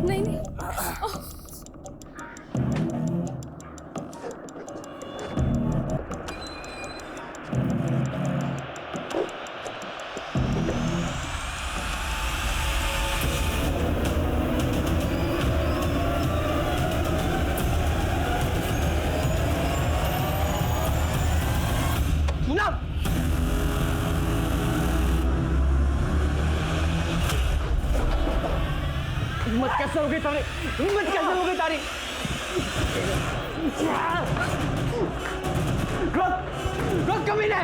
नहीं नहीं। पूनम, हिम्मत कैसे हो गई तारी? हिम्मत कैसे हो गई तारी? रुक रुक कमीने!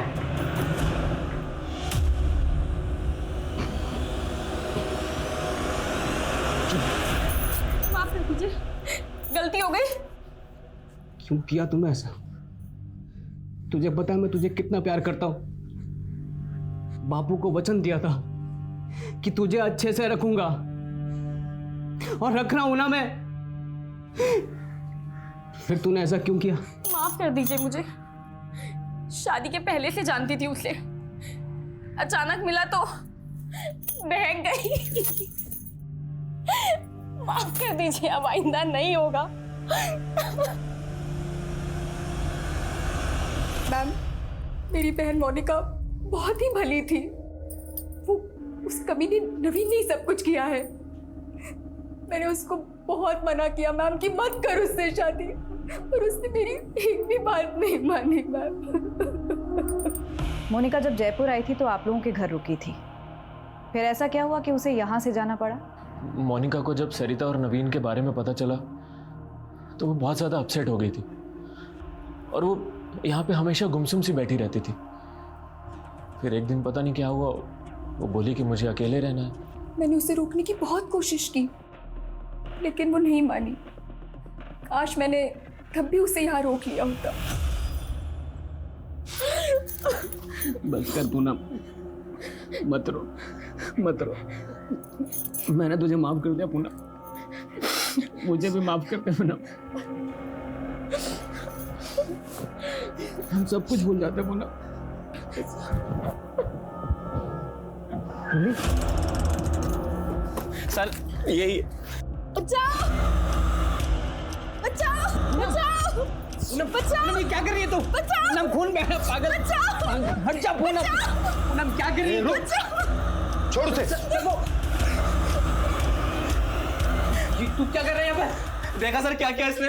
माफ कर दीजिए, गलती हो गई। क्यों किया तुमने ऐसा? तुझे पता है मैं तुझे कितना प्यार करता हूं। बापू को वचन दिया था कि तुझे अच्छे से रखूंगा, और रख रहा हूं ना मैं। फिर तूने ऐसा क्यों किया? माफ कर दीजिए मुझे। शादी के पहले से जानती थी उसे, अचानक मिला तो बहक गई। माफ कर दीजिए, अब आइंदा नहीं होगा। मैम, मेरी बहन मोनिका बहुत ही भली थी। वो उस कमीने नवीन ने सब कुछ किया है। मैंने उसको बहुत मना किया मैम कि मत कर उससे शादी, पर उसने मेरी एक भी बात नहीं मानी मैम। मोनिका जब जयपुर आई थी तो आप लोगों के घर रुकी थी, फिर ऐसा क्या हुआ कि उसे यहाँ से जाना पड़ा? मोनिका को जब सरिता और नवीन के बारे में पता चला तो वो बहुत ज़्यादा अपसेट हो गई थी, और वो यहाँ पे हमेशा गुमसुम सी बैठी रहती थी। फिर एक दिन पता नहीं क्या हुआ, वो बोली कि मुझे अकेले रहना है। मैंने उसे रोकने की बहुत कोशिश की, लेकिन वो नहीं मानी। काश मैंने तब भी उसे यहाँ रोक लिया होता। बस कर पूनम, मत रो मत रो। मैंने तुझे माफ कर दिया पूनम, मुझे भी माफ कर दे पूनम। हम सब कुछ भूल जाते पूनम। सर यही बचाओ बचाओ बचाओ बचाओ! पूनम, क्या कर रही है तू? बचाओ! पूनम, खून बह रहा है, पागल। बचाओ! हट जा पूनम। पूनम, क्या कर रही है? छोड़ उसे। तू क्या कर रहा है यहाँ पे? देखा सर क्या किया इसने?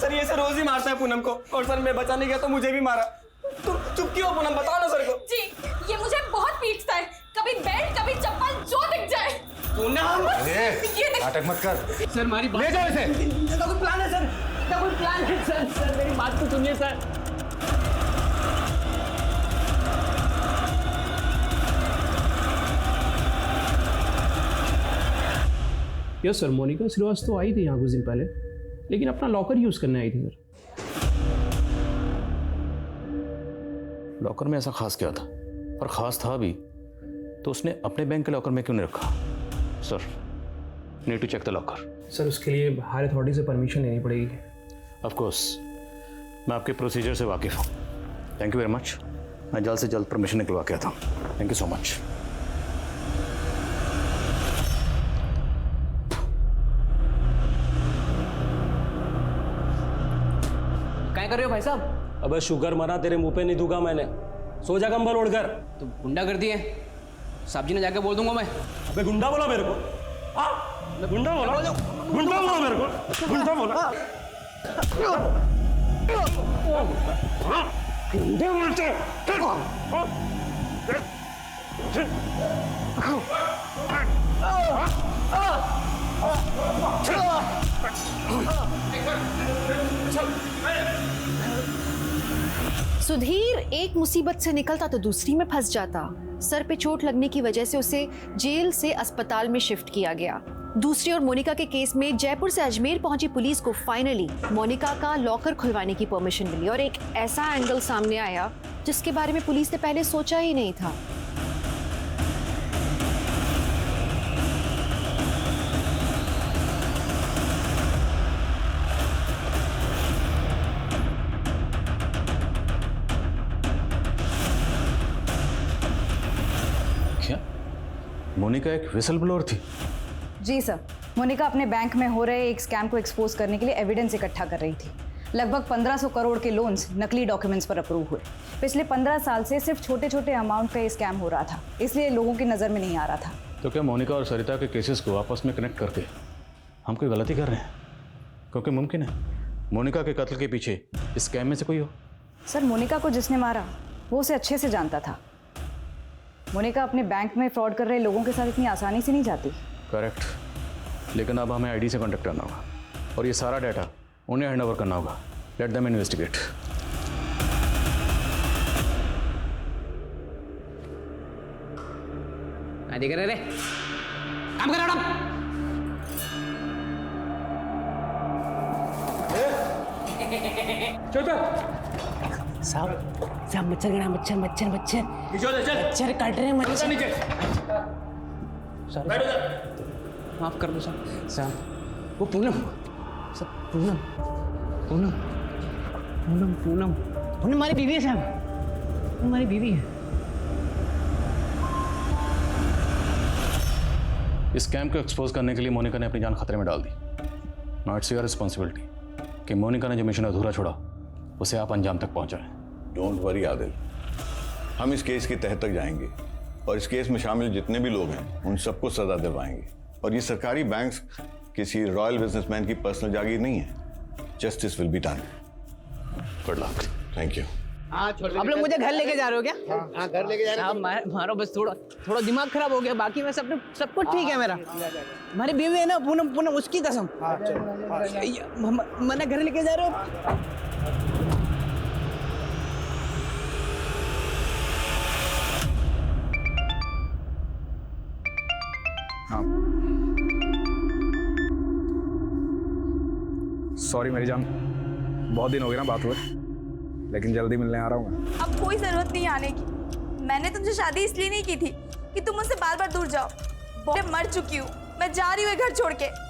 सर ये इसे रोज ही मारता है पूनम को, और सर मैं बचाने गया तो मुझे भी मारा। तुम चुप क्यों हो पूनम? बताओ ना सर को। जी, ये मुझे बहुत पीटता है, कभी बेल्ट कभी चप्पल जो दिख जाए। पूनम, ये देख- नाटक मत कर। सर हमारी बात ले जाओ इसे। इसका कोई प्लान है सर? इसका कोई प्लान है सर? सर मेरी बात तो सुनिए sir. Yes sir, Monika Srivastava आई थी यहाँ कुछ दिन पहले, लेकिन अपना लॉकर यूज करने आई थी सर। लॉकर में ऐसा खास क्या था? और खास था भी तो उसने अपने बैंक के लॉकर में क्यों नहीं रखा? Sir, need to check the locker. Sir उसके लिए हायर अथॉरिटी से परमिशन लेनी पड़ेगी। ऑफ कोर्स, मैं आपके प्रोसीजर से वाकिफ हूँ। Thank you very much. मैं जल्द से जल्द परमिशन निकलवा के आता हूँ। Thank you so much. क्या कर रहे हो भाई साहब? अबे शुगर मना, तेरे मुंह पे नहीं दूंगा मैंने। सो जा कंबल ओढ़कर। तो गुंडा कर दिए, साहब जी ने जाके बोल दूंगा मैं। अबे गुंडा बोला मेरे को? हाँ गुंडा बोला? गुंडा बोला मेरे को? गुंडा बोला? गुंडा बोलते? सुधीर एक मुसीबत से निकलता तो दूसरी में फंस जाता। सर पे चोट लगने की वजह से उसे जेल से अस्पताल में शिफ्ट किया गया। दूसरी ओर मोनिका के केस में जयपुर से अजमेर पहुंची पुलिस को फाइनली मोनिका का लॉकर खुलवाने की परमिशन मिली, और एक ऐसा एंगल सामने आया जिसके बारे में पुलिस ने पहले सोचा ही नहीं था। क्या मोनिका एक विसल ब्लोअर थी? जी सर, मोनिका अपने बैंक में हो रहे एक स्कैम को एक्सपोज करने के लिए एविडेंस इकट्ठा कर रही थी। लगभग 1500 करोड़ के लोन्स नकली डॉक्यूमेंट्स पर अप्रूव हुए। पिछले 15 साल से सिर्फ छोटे छोटे अमाउंट का ये स्कैम हो रहा था, इसलिए लोगों की नज़र में नहीं आ रहा था। तो क्या मोनिका और सरिता के केसेस को आपस में कनेक्ट करके हम कोई गलती कर रहे हैं? क्योंकि मुमकिन है मोनिका के कत्ल के पीछे इस स्कैम में से कोई हो। सर, मोनिका को जिसने मारा वो उसे अच्छे से जानता था। मोनिका अपने बैंक में फ्रॉड कर रहे लोगों के साथ इतनी आसानी से नहीं जाती। करेक्ट, लेकिन अब हमें आईडी से कांटेक्ट करना होगा और ये सारा डाटा उन्हें हैंड ओवर करना होगा। Let them investigate. आदि करे रे, काम कर मैडम। साहब मच्छर गिरा, मच्छर मच्छर मच्छर मच्छर काट रहे हैं, मच्छर नीचे। माफ कर दो साहब। वो पूनम, सर पूनम पूनम पूनम पूनम पूनम हमारी बीवी है साहब, हमारी बीवी है। इस स्कैम को एक्सपोज करने के लिए मोनिका ने अपनी जान खतरे में डाल दी। नाउ इट्स योर रिस्पॉन्सिबिलिटी कि मोनिका ने जो मिशन अधूरा छोड़ा उसे आप अंजाम तक पहुंचाएं। डोंट वरी आदिल, हम इस केस की तह तक जाएंगे और इस केस में शामिल जितने भी लोग हैं उन सबको सजा दिलवाएंगे। और ये सरकारी बैंक्स किसी रॉयल बिजनेसमैन की पर्सनल जागीर नहीं है। Justice will be done. Good luck. Thank you. आप लोग मुझे घर लेके जा रहे हो क्या? हाँ, घर लेके जा रहे हैं। हमारा बस थोड़ा दिमाग खराब हो गया, बाकी में सब कुछ ठीक है मेरा। हमारी बीवी है ना पूनम, पूनम उसकी कसम। मैंने घर लेके जा रहे हो। सॉरी मेरी जान, बहुत दिन हो गए ना बात हुए, लेकिन जल्दी मिलने आ रहा हूँ मैं। अब कोई जरूरत नहीं आने की। मैंने तुमसे शादी इसलिए नहीं की थी कि तुम मुझसे बार बार दूर जाओ। मैं मर चुकी हूँ, मैं जा रही हूँ घर छोड़ के।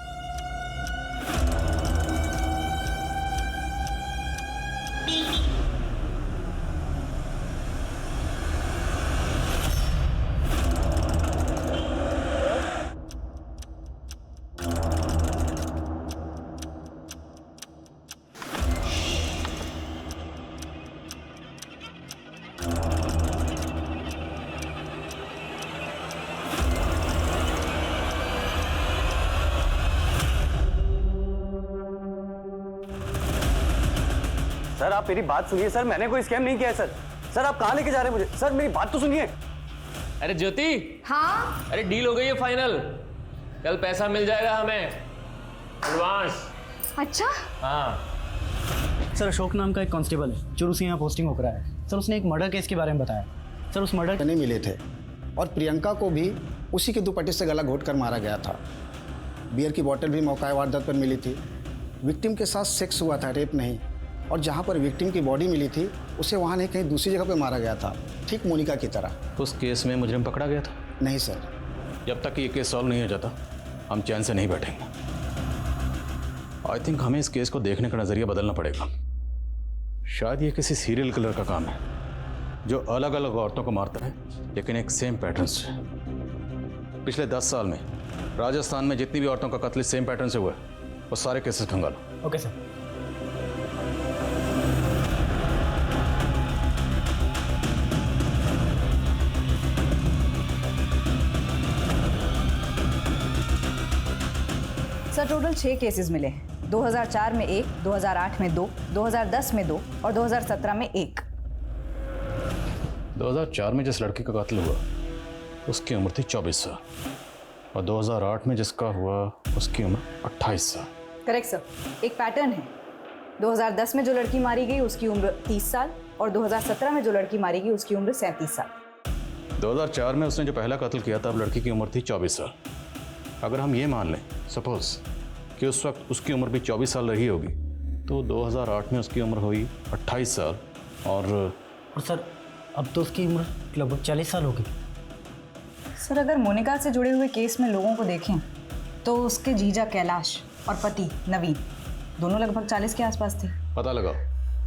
सर आप मेरी बात सुनिए सर, मैंने कोई स्कैम नहीं किया है सर। सर आप कहाँ लेके जा रहे हैं मुझे? सर मेरी बात तो सुनिए। अरे ज्योति, हाँ, अरे डील हो गई है फाइनल। कल पैसा मिल जाएगा हमें एडवांस। अच्छा। हाँ सर, अशोक नाम का एक कांस्टेबल है जो उसी यहाँ पोस्टिंग होकर आया है। सर उसने एक मर्डर केस के बारे में बताया। सर उस मर्डर नहीं मिले थे और प्रियंका को भी उसी के दुपट्टे से गला घोट कर मारा गया था। बियर की बोतल भी मौका वारदात पर मिली थी। विक्टिम के साथ सेक्स हुआ था, रेप नहीं। और जहाँ पर विक्टिम की बॉडी मिली थी उसे वहाँ नहीं कहीं दूसरी जगह पर मारा गया था, ठीक मोनिका की तरह। उस केस में मुजरिम पकड़ा गया था? नहीं सर। जब तक ये केस सॉल्व नहीं हो जाता हम चैन से नहीं बैठेंगे। आई थिंक हमें इस केस को देखने का नज़रिया बदलना पड़ेगा। शायद ये किसी सीरियल किलर का काम है जो अलग अलग औरतों को मारता है लेकिन एक सेम पैटर्न से। पिछले 10 साल में राजस्थान में जितनी भी औरतों का कत्ल सेम पैटर्न से हुआ है वो सारे केसेस खंगालो। Okay sir. Sir total 6 cases मिले हैं। 2004 में 1, 2008 में 2, 2010 में 2 और 2017 में 1। 2004 में जिस लड़की का कत्ल हुआ उसकी उम्र थी 24 साल और 2008 में जिसका हुआ उसकी उम्र 28 साल। Correct sir. एक पैटर्न है। 2010 में जो लड़की मारी गई उसकी उम्र 30 साल और 2017 में जो लड़की मारी गई उसकी उम्र 37 साल। 2004 में उसने जो पहला कत्ल किया था अब लड़की की उम्र थी 24 साल। अगर हम ये मान लें सपोज कि उस वक्त उसकी उम्र भी 24 साल रही होगी तो 2008 में उसकी उम्र हुई 28 साल और सर अब तो उसकी उम्र लगभग 40 साल होगी। सर अगर मोनिका से जुड़े हुए केस में लोगों को देखें तो उसके जीजा कैलाश और पति नवीन दोनों लगभग 40 के आसपास थे। पता लगाओ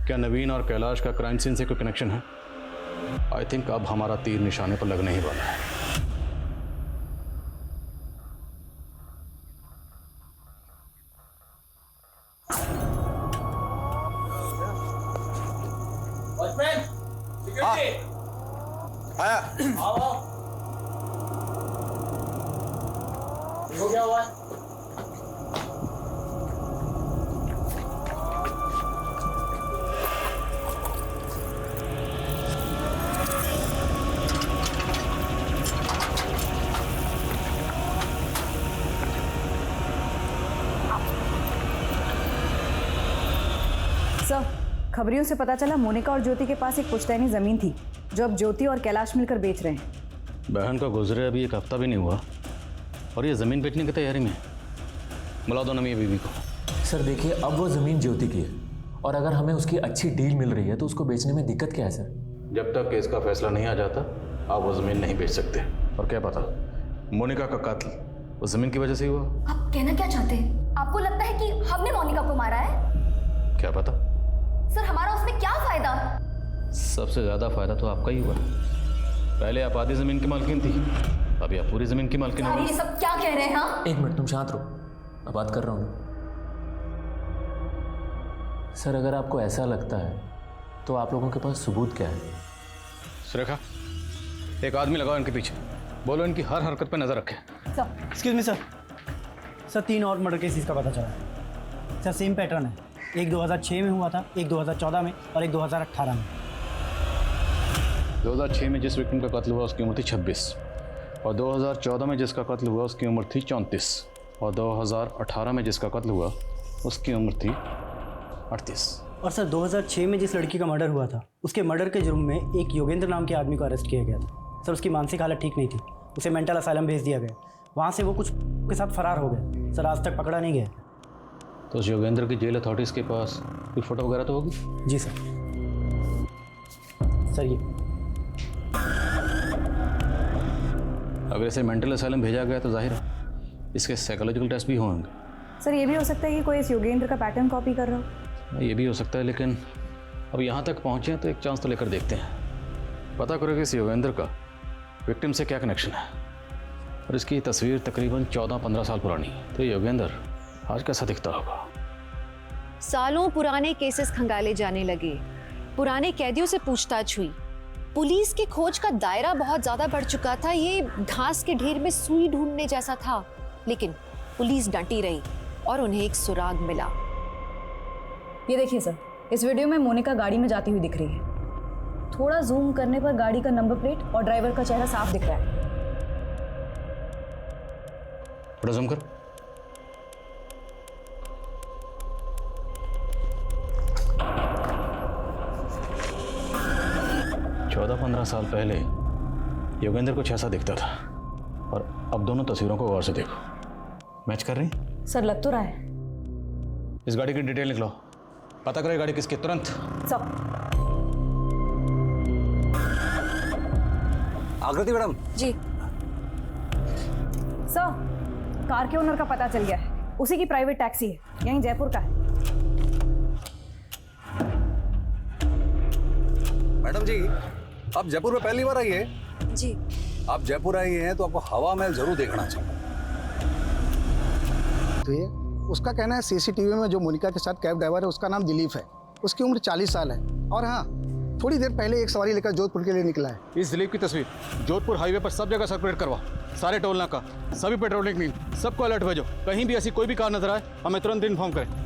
क्या नवीन और कैलाश का क्राइम सीन से कोई कनेक्शन है? आई थिंक अब हमारा तीर निशाने पर लगने ही वाला है। वॉचमैन, सिक्योरिटी आया। आओ। हो क्या हुआ? सर, खबरियों से पता चला मोनिका और ज्योति के पास एक पुश्तैनी जमीन थी जो अब ज्योति और कैलाश मिलकर बेच रहे हैं। बहन का गुजरे अभी एक हफ्ता भी नहीं हुआ और ये ज़मीन बेचने की तैयारी में। बुला दो ना मियां बीवी को। सर देखिए, अब वो ज़मीन ज्योति की है और अगर हमें उसकी अच्छी डील मिल रही है तो उसको बेचने में दिक्कत क्या है सर? जब तक केस का फैसला नहीं आ जाता आप वो ज़मीन नहीं बेच सकते। और क्या पता मोनिका का कत्ल उस ज़मीन की वजह से ही हुआ। आप कहना क्या चाहते हैं? आपको लगता है कि हमने मोनिका को मारा है? क्या पता। सर, हमारा उसमें क्या फायदा? सबसे ज़्यादा फायदा तो आपका ही हुआ। पहले आप आधी ज़मीन की मालकिन थी, अभी आप पूरी ज़मीन की मालकिन हो। ये सब क्या कह रहे हैं? हाँ, एक मिनट, तुम शांत रहो, मैं बात कर रहा हूँ। सर अगर आपको ऐसा लगता है तो आप लोगों के पास सबूत क्या है? सुरेखा, एक आदमी लगाओ इनके पीछे, बोलो इनकी हर हरकत पे नजर रखें। Sir, excuse me sir. Sir 3 और मर्डर केसेस का पता चला है। सर सेम पैटर्न है, एक 2006 में हुआ था, एक 2014 में और एक 2018 में। 2006 में जिस विक्टिम का कत्ल हुआ उसकी उम्र थी 26 और 2014 में जिसका कत्ल हुआ उसकी उम्र थी 34 और 2018 में जिसका कत्ल हुआ उसकी उम्र थी 38। और सर 2006 में जिस लड़की का मर्डर हुआ था उसके मर्डर के जुर्म में एक योगेंद्र नाम के आदमी को अरेस्ट किया गया था। सर उसकी मानसिक हालत ठीक नहीं थी, उसे मेंटल असाइलम भेज दिया गया। वहाँ से वो कुछ के साथ फरार हो गया। सर आज तक पकड़ा नहीं गया। तो उस योगेंद्र की जेल अथॉरिटीज़ के पास कोई फ़ोटो वगैरह तो होगी? जी सर। सर ये अगर इसे मेंटल असाइलम भेजा गया तो जाहिर है इसके साइकोलॉजिकल टेस्ट भी होंगे। सर ये भी हो सकता है कि कोई इस योगेंद्र का पैटर्न कॉपी कर रहा हो। ये भी हो सकता है, लेकिन अब यहाँ तक पहुँचे तो एक चांस तो लेकर देखते हैं। पता करो कि इस योगेंद्र का विक्टिम से क्या कनेक्शन है। और इसकी तस्वीर तकरीबन 14-15 साल पुरानी है, तो ये योगेंद्र आज कैसा दिखता होगा। सालों पुराने केसेस खंगाले जाने लगे, पुराने कैदियों से पूछताछ हुई, पुलिस की खोज का दायरा बहुत ज्यादा बढ़ चुका था। ये घास के ढेर में सुई ढूंढने जैसा था, लेकिन पुलिस डटी रही और उन्हें एक सुराग मिला। ये देखिए सर, इस वीडियो में मोनिका गाड़ी में जाती हुई दिख रही है। थोड़ा जूम करने पर गाड़ी का नंबर प्लेट और ड्राइवर का चेहरा साफ दिख रहा है। थोड़ा जूम कर। चौदह 15 साल पहले योगेंद्र कुछ ऐसा दिखता था और अब दोनों तस्वीरों को गौर से देखो। मैच कर रही? सर लग तो रहा है। इस गाड़ी की डिटेल निकलो, पता करो ये गाड़ी किसकी, तुरंत। सब आकृति मैडम। जी सर, कार के ओनर का पता चल गया है। उसी की प्राइवेट टैक्सी है, यहीं जयपुर का है। मैडम जी, आप जयपुर में पहली बार आई है? जी। आप जयपुर आई हैं तो आपको हवा महल जरूर देखना चाहिए। तो ये उसका कहना है सीसीटीवी में जो मोनिका के साथ कैब ड्राइवर है उसका नाम दिलीप है, उसकी उम्र 40 साल है। और हाँ, थोड़ी देर पहले एक सवारी लेकर जोधपुर के लिए निकला है। इस दिलीप की तस्वीर जोधपुर हाईवे पर सब जगह सर्कुलेट करवा, सारे टोल नाका, सभी पेट्रोलिंग टीम, सबको अलर्ट भेजो। कहीं भी ऐसी कोई भी कार नजर आए हमें तुरंत इन्फॉर्म करें।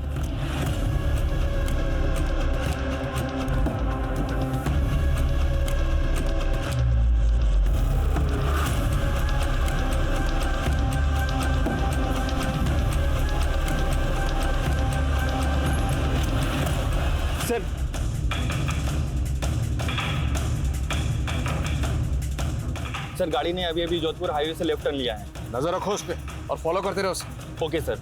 सर, सर गाड़ी ने अभी अभी जोधपुर हाईवे से लेफ्ट टर्न लिया है। नजर रखो उस पर और फॉलो करते रहो उसे। Okay sir.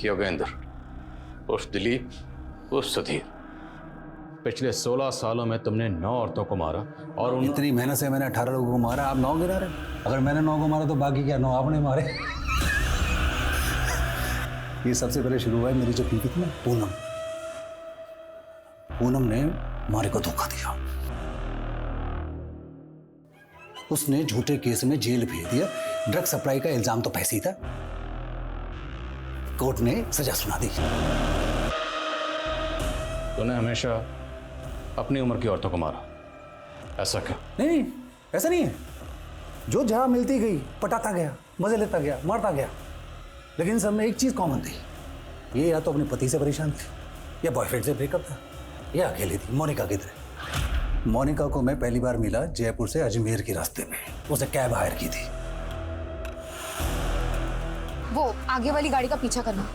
योगेंद्र उर्फ दिलीप उर्फ सुधीर, पिछले 16 सालों में तुमने 9 औरतों को मारा और इतनी मेहनत से मैंने 18 लोगों को मारा, आप 9 गिरा रहे। अगर मैंने 9 को मारा तो बाकी क्या 9 आपने मारे। ये सबसे पहले शुरू हुआ है मेरी जो बीवी थी ना पूनम। पूनम ने मारे को धोखा दिया, उसने झूठे केस में जेल भेज दिया। ड्रग सप्लाई का इल्जाम तो पैसे ही था, कोर्ट ने सजा सुना दी। तूने हमेशा अपनी उम्र की औरतों को मारा, ऐसा क्यों? नहीं ऐसा नहीं है, जो जहां मिलती गई पटाता गया, मजे लेता गया, मारता गया, लेकिन सब में एक चीज कॉमन थी, ये या तो अपने पति से परेशान थी या बॉयफ्रेंड से ब्रेकअप था या अकेली थी। मोनिका की तरह। मोनिका को मैं पहली बार मिला जयपुर से अजमेर के रास्ते में, उसे कैब हायर की थी। वो आगे वाली गाड़ी का पीछा करना।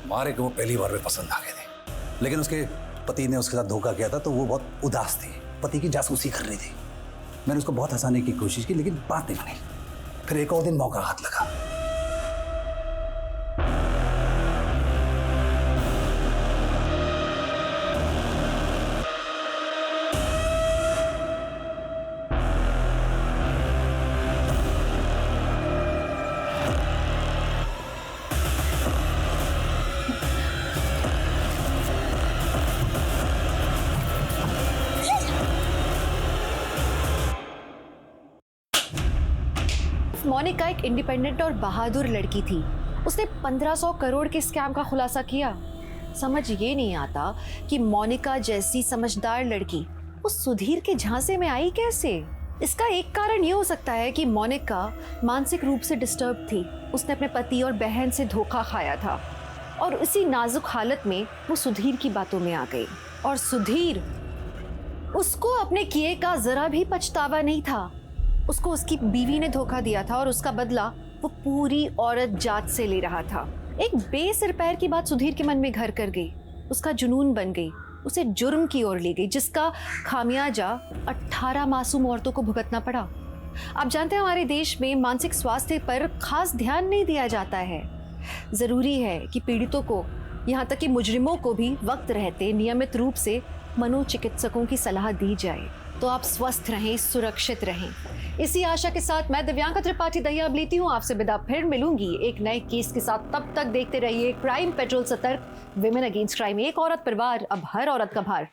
मारे को वो पहली बार में पसंद आ गए थे, लेकिन उसके पति ने उसके साथ धोखा किया था तो वो बहुत उदास थी, पति की जासूसी कर रही थी। मैंने उसको बहुत हंसाने की कोशिश की लेकिन बात नहीं बनी। फिर एक और दिन मौका हाथ लगा। मोनिका एक इंडिपेंडेंट और बहादुर लड़की थी। उसने 1500 करोड़ के स्कैम का खुलासा किया। समझ ये नहीं आता कि मोनिका जैसी समझदार लड़की उस सुधीर के झांसे में आई कैसे। इसका एक कारण ये हो सकता है कि मोनिका मानसिक रूप से डिस्टर्ब थी। उसने अपने पति और बहन से धोखा खाया था और इसी नाजुक हालत में वो सुधीर की बातों में आ गई। और सुधीर, उसको अपने किए का जरा भी पछतावा नहीं था। उसको उसकी बीवी ने धोखा दिया था और उसका बदला वो पूरी औरत जात से ले रहा था। एक बेसिर पैर की बात सुधीर के मन में घर कर गई, उसका जुनून बन गई, उसे जुर्म की ओर ले गई, जिसका खामियाजा 18 मासूम औरतों को भुगतना पड़ा। आप जानते हैं हमारे देश में मानसिक स्वास्थ्य पर खास ध्यान नहीं दिया जाता है। जरूरी है कि पीड़ितों को, यहाँ तक कि मुजरिमों को भी वक्त रहते नियमित रूप से मनोचिकित्सकों की सलाह दी जाए, तो आप स्वस्थ रहें, सुरक्षित रहें। इसी आशा के साथ मैं दिव्यांका त्रिपाठी दहिया अब लेती हूँ आपसे विदा। फिर मिलूंगी एक नए केस के साथ। तब तक देखते रहिए क्राइम पेट्रोल, सतर्क, विमेन अगेंस्ट क्राइम। एक औरत परिवार, अब हर औरत का भार।